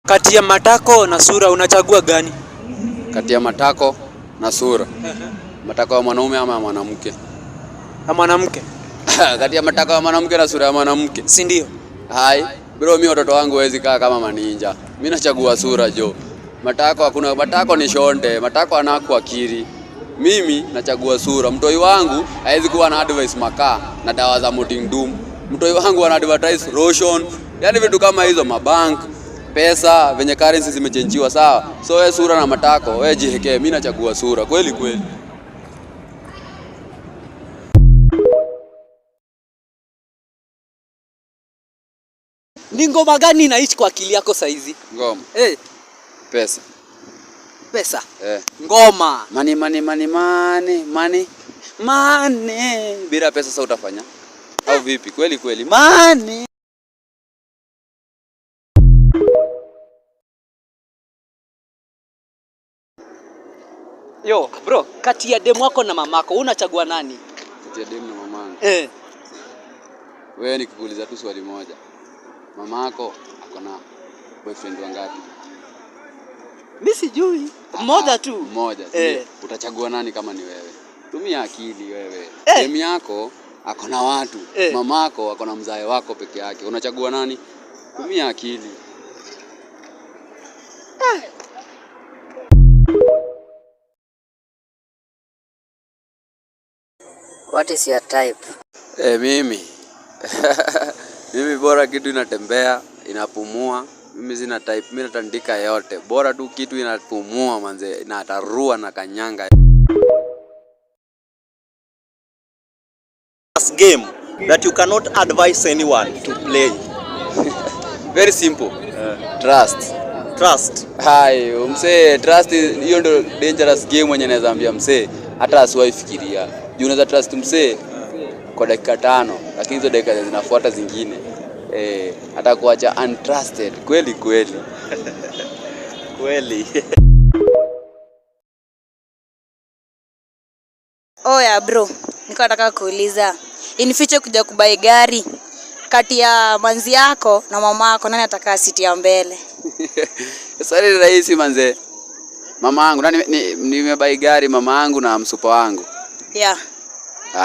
Kati ya matako na sura unachagua gani? Kati ya matako na sura. Matako ya mwanaume ama mwanamke? Na mwanamke. Kati ya matako ya mwanamke na sura ya mwanamke. Si ndio? Hai, bro, mimi watoto wangu hawezi kaa kama maninja. Mimi nachagua sura jo. Matako hakuna, matako ni shonde, matako anaku akili. Mimi nachagua sura. Mtoi wangu hawezi kuwa na advice makaa na dawa za Moting Doom. Mtoi wangu ana advertise lotion, yani vitu kama hizo, mabank, pesa, venye currency zimechenjiwa, sawa. So wewe sura na matako, wewe jiheke, mimi nachagua sura kweli kweli. Ni ngoma gani inaishi kwa akili yako saa hizi? Ngoma. Pesa. Pesa. Ngoma. Money. Bila pesa sasa utafanya? Au vipi? Kweli kweli. Money. Yo, bro, kati ya demu wako na mamako unachagua nani? Kati ya demu na mamangu. Wewe nikikuuliza tu swali moja. Mamako ako na boyfriend wangapi? Mimi sijui. Mmoja tu. Mmoja. Utachagua nani kama ni wewe? Tumia akili wewe. Demu yako ako na watu. Mamako ako na mzae wako peke yake. Unachagua nani? Tumia akili. What is your type? Mimi. Mimi bora kitu inatembea, inapumua. Mimi sina type, mimi natandika yote. Bora tu kitu inapumua manze, inatarua na kanyanga. Last game that you cannot advise anyone to play. Very simple. Trust. Hai, msee, trust hiyo ndio dangerous game mwenye naweza ambia msee hata asiwahi fikiria. Juu unaweza trust msee kwa dakika 5, lakini hizo dakika zinafuata zingine hata kuacha untrusted kweli kweli. Kweli. Oya bro, niko nataka kuuliza, in future kuja kubai gari, kati ya manzi yako na mama yako nani ataka siti ya mbele? Swali rahisi manze. Mama yangu, nani nimebai gari, mama yangu na msupa wangu? Yeah.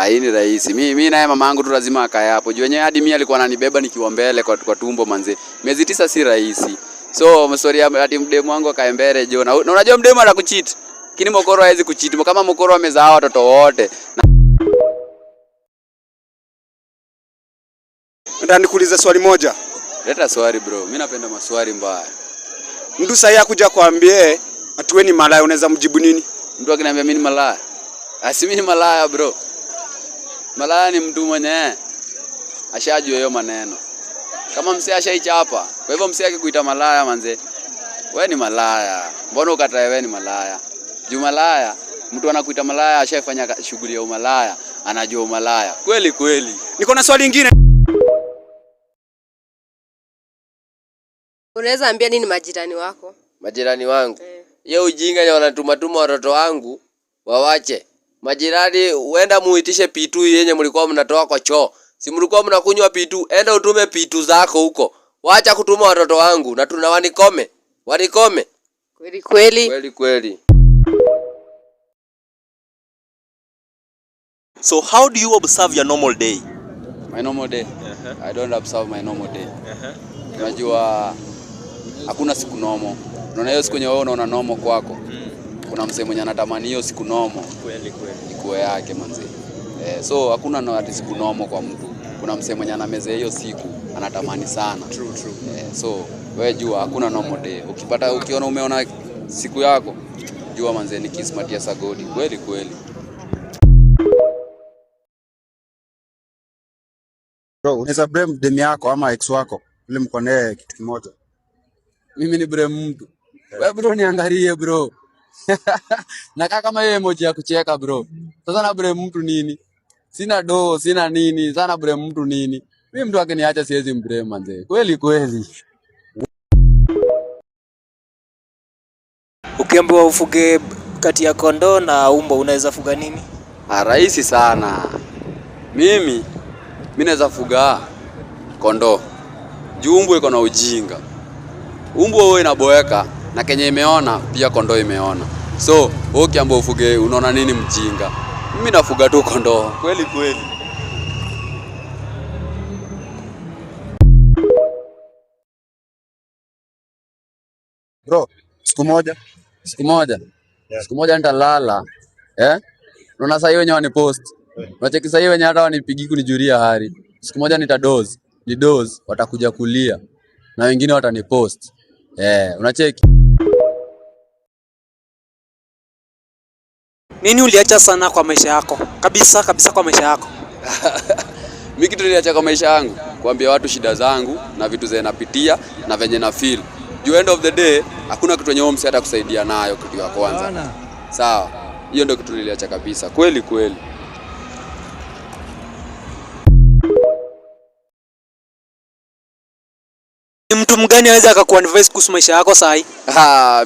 Hii ni rahisi. Mimi naye mama yangu tu lazima akae hapo. Juu yenyewe hadi mimi alikuwa ananibeba nikiwa mbele kwa tumbo manze. Miezi 9 si rahisi. So msori hadi mdemu wangu akae mbele jo. Na unajua mdemu anakucheat. Lakini mokoro hawezi kucheat. Kama mokoro amezaa watoto wote. Nataka nikuulize swali moja. Leta swali bro. Mimi napenda maswali mbaya. Mtu sasa akuja kuambie atuwe ni malaya, unaweza mjibu nini? Mtu akiniambia mimi ni malaya. Mimi ni malaya bro. Malaya ni mtu mwenye ashajua hiyo maneno. Kama msee ashaichapa. Kwa hivyo msee akikuita malaya manze, wewe ni malaya. Mbona ukatae wewe ni malaya? Juu malaya, mtu anakuita malaya ashafanya shughuli ya umalaya, anajua umalaya. Kweli kweli. Niko na swali lingine. Unaweza ambia nini majirani wako? Majirani wangu. Yeye ujinga ni wanatumatuma watoto wangu wawache. Majirani, uenda muitishe pitu yenye mlikuwa mnatoa kwa choo. Si mlikuwa mnakunywa pitu, enda utume pitu zako huko. Waacha kutuma watoto wangu na wanikome. Wanikome. Kweli kweli. Kweli kweli. So how do you observe your normal day? My normal day? I don't observe my normal day. Unajua hakuna siku normal. Unaona hiyo siku yenye wewe unaona normal kwako. Kuna msee mwenye anatamani hiyo siku normal. Kweli kweli. Ikuwe yake manzi. So hakuna ati siku normal kwa mtu. Kuna msee mwenye anamezea hiyo siku anatamani sana. True. So wewe jua hakuna normal day. Ukiona umeona siku yako, jua manzi ni kismati ya sagodi. Kweli kweli. Bro, unaweza blame demu yako ama ex wako ili mko naye kitu kimoja? Mimi ni blame mtu. Wewe bro niangalie bro. Nakaa kama yeye emoji ya kucheka bro. Sasa na blame mtu nini? Sina do, sina nini, sana blame mtu nini? Mimi mtu akiniacha siwezi mblame manze. Kweli kweli. Ukiambiwa ufuge kati ya kondoo na umbo unaweza fuga nini? Rahisi sana. Mimi naweza fuga kondoo. Jumbo iko na ujinga. Umbwa wewe inaboeka na kenye imeona pia kondoo imeona. So, wewe ukiambiwa ufuge unaona nini mjinga? Mimi nafuga tu kondoo. Kweli kweli. Bro, siku moja siku moja nitalala. Unaona sasa hiyo wenye wanipost. Unacheki sasa hiyo wenye hata wanipigi kunijulia hali. Siku moja nitadoze. Ni doze watakuja kulia. Na wengine watanipost. Unacheki? Nini uliacha sana kwa maisha yako? Kabisa kwa maisha yako. Mimi kitu niliacha kwa maisha yangu, kuambia watu shida zangu na vitu zenye napitia na venye na feel. You end of the day, hakuna kitu yenye msi hata kusaidia nayo kitu ya kwanza. Sawa. Hiyo ndio kitu niliacha kabisa. Kweli kweli. Ni mtu mgani anaweza akakuadvise kuhusu maisha yako saa hii?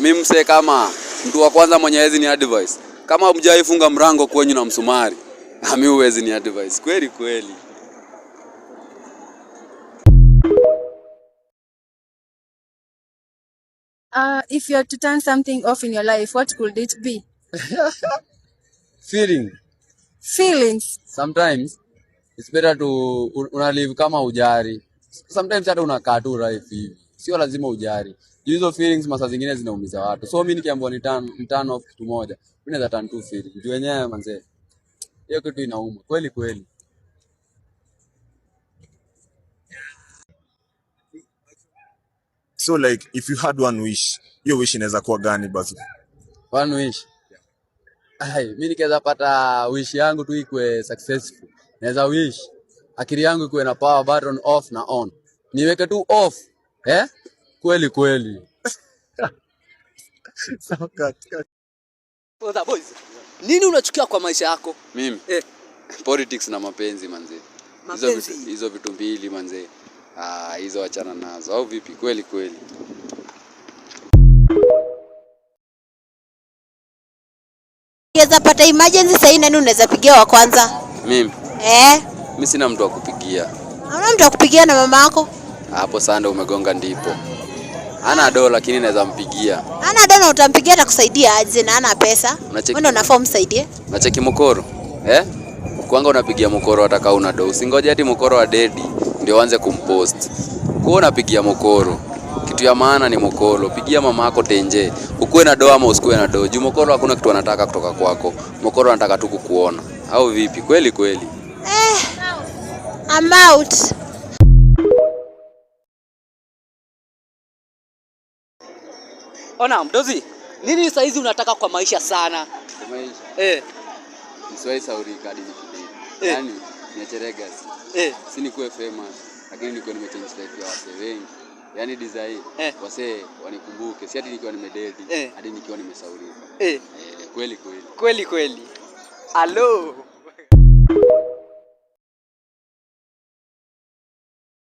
Mimi msee kama mtu wa kwanza mwenye hezi ni advice. Kama mjaifunga mrango kwenyu na msumari, mimi huwezi ni advice. Kweli kweli. If you had to turn something off in your life, what could it be? Feelings. Sometimes it's better to unalive kama ujari. Sometimes hata unakaa tu life hivi. Sio lazima ujari. Hizo feelings masa zingine zinaumiza watu. So mimi nikiambiwa ni turn off kitu moja, mimi naweza turn tu feelings. Juu wenyewe manze. Hiyo kitu inauma. Kweli kweli. So like if you had one wish, your wish inaweza kuwa gani basi? One wish. Mimi nikiweza pata wish yangu tu ikue successful. Naweza wish akili yangu ikuwe na power button off na on. Niweke tu off. Kweli kweli. Oza boys. Nini unachukia kwa maisha yako? Mimi? Politics na mapenzi manze. Hizo vitu mbili manze. Hizo achana nazo. Au vipi? Kweli kweli. Unaweza pata emergency sasa hivi, nani unaweza pigia wa kwanza? Mimi? Mimi sina mtu wa kupigia. Hauna mtu wa kupigia na mama yako? Hapo sasa umegonga ndipo. Hana dola lakini naweza mpigia. Hana dola utampigia atakusaidia aje na hana pesa? Wewe ndio unafaa umsaidie. Unacheki mkoro? Kwanza unapigia mkoro hata kama una dola. Usingoje hadi mkoro wa dedi ndio uanze kumpost. Kwa unapigia mkoro. Kitu ya maana ni mkoro. Pigia mama yako tenje. Ukue na doa ama usikue na doa. Juu mkoro hakuna kitu anataka kutoka kwako. Mkoro anataka tu kukuona. Au vipi? Kweli kweli. I'm out. Ona mdozi, nini saizi unataka kwa maisha sana? Kwa maisha? Niswai saurika hadi nifike. Yaani niache legacy. Si nikuwe famous, lakini nikuwe nimechange life ya wase wengi. Yaani design wase wanikumbuke, si hadi nikiwa nimededi, hadi nikiwa nimesaurika. Kweli kweli. Kweli kweli. Hello.